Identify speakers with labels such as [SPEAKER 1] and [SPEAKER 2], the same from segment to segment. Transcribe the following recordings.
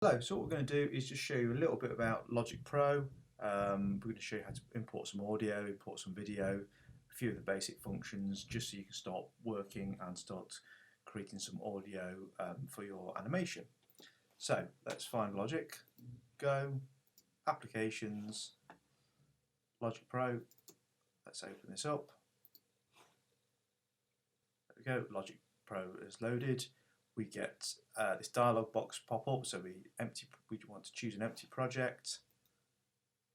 [SPEAKER 1] Hello, so what we're going to do is just show you a little bit about Logic Pro. We're going to show you how to import some audio, import some video, a few of the basic functions, just so you can start working and start creating some audio for your animation. So let's find Logic, go, Applications, Logic Pro. Let's open this up. There we go, Logic Pro is loaded. We get this dialog box pop up, so we want to choose an empty project,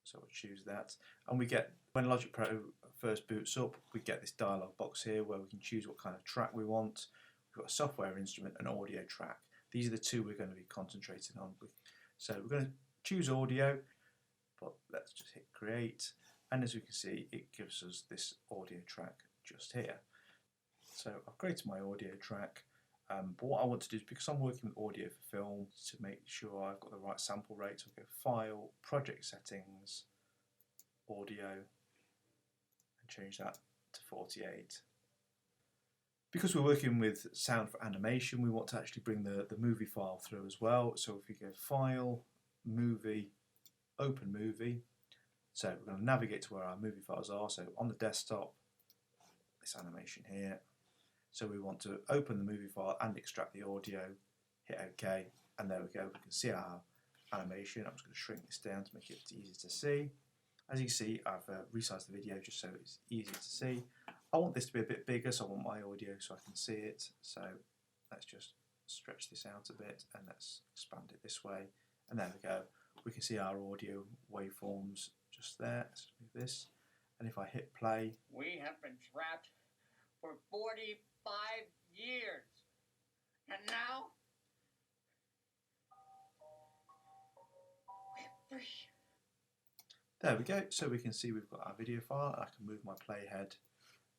[SPEAKER 1] so we'll choose that, and we get, when Logic Pro first boots up, we get this dialog box here where we can choose what kind of track we want. We've got a software instrument and audio track. These are the two we're going to be concentrating on. So we're going to choose audio, but let's just hit create, and as we can see, it gives us this audio track just here. So I've created my audio track. But what I want to do is, because I'm working with audio for film, to make sure I've got the right sample rate, so I'll go File, Project Settings, Audio, and change that to 48. Because we're working with sound for animation, we want to actually bring the movie file through as well. So if we go File, Movie, Open Movie, so we're going to navigate to where our movie files are. So on the desktop, this animation here. So we want to open the movie file and extract the audio, hit OK, and there we go, we can see our animation. I'm just going to shrink this down to make it easy to see. As you see, I've resized the video just so it's easy to see. I want this to be a bit bigger, so I want my audio so I can see it. So let's just stretch this out a bit and let's expand it this way. And there we go, we can see our audio waveforms just there. Let's move this. And if I hit play,
[SPEAKER 2] we have been trapped for 45 years, and now we're free.
[SPEAKER 1] There we go, so we can see we've got our video file. I can move my playhead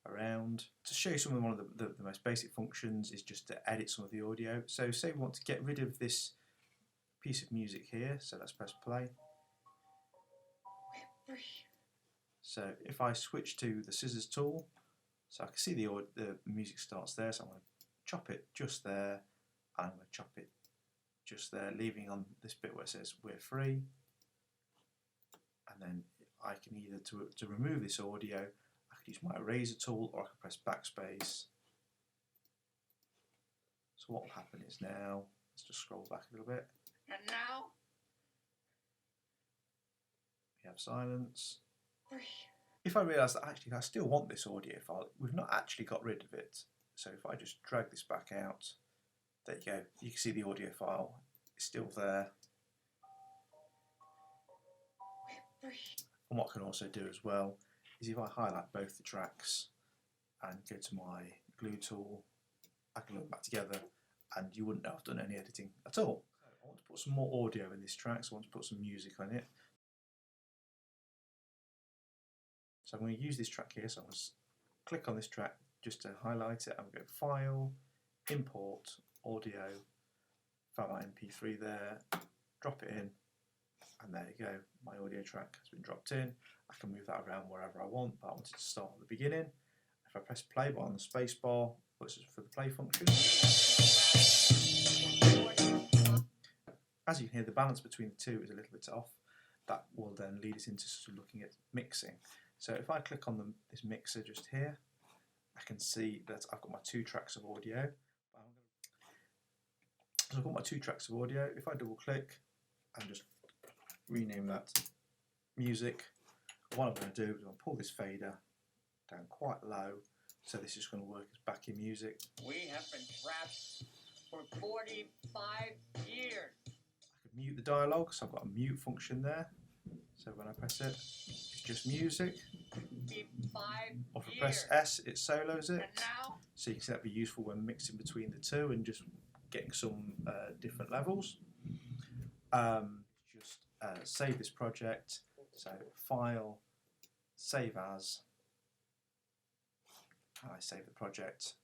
[SPEAKER 1] around. To show you one of the most basic functions is just to edit some of the audio. So say we want to get rid of this piece of music here, so let's press play.
[SPEAKER 2] We're free.
[SPEAKER 1] So if I switch to the scissors tool, so I can see the music starts there, so I'm going to chop it just there, and I'm going to chop it just there, leaving on this bit where it says we're free. And then I can either, to remove this audio, I could use my eraser tool, or I could press backspace. So what will happen is now, let's just scroll back a little bit.
[SPEAKER 2] And now
[SPEAKER 1] We have silence.
[SPEAKER 2] free.
[SPEAKER 1] If I realise that actually I still want this audio file, we've not actually got rid of it. So if I just drag this back out, there you go, you can see the audio file is still there.
[SPEAKER 2] We're free.
[SPEAKER 1] And what I can also do as well is, if I highlight both the tracks and go to my glue tool, I can look back together and you wouldn't know I've done any editing at all. I want to put some more audio in this track, so I want to put some music on it. So I'm going to use this track here, so I'm going to click on this track just to highlight it. I'm going to go File, Import, Audio, find my MP3 there, drop it in, and there you go, my audio track has been dropped in. I can move that around wherever I want, but I want it to start at the beginning. If I press play on the space bar, which is for the play function, as you can hear, the balance between the two is a little bit off. That will then lead us into sort of looking at mixing. So if I click on this mixer just here, I can see that I've got my two tracks of audio. So I've got my two tracks of audio. If I double click and just rename that music, what I'm going to do is I'll pull this fader down quite low, so this is going to work as backing music.
[SPEAKER 2] We have been trapped for 45 years.
[SPEAKER 1] I can mute the dialogue, so I've got a mute function there. So when I press it, it's just music.
[SPEAKER 2] 45
[SPEAKER 1] Or if I
[SPEAKER 2] years.
[SPEAKER 1] press S, it solos it.
[SPEAKER 2] And now
[SPEAKER 1] So you can see that'd be useful when mixing between the two and just getting some different levels. Save this project. So File, Save As. And I save the project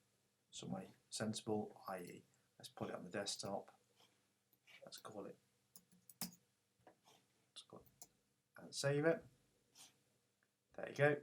[SPEAKER 1] some way sensible, i.e. let's put it on the desktop. Let's call it and save it. There you go.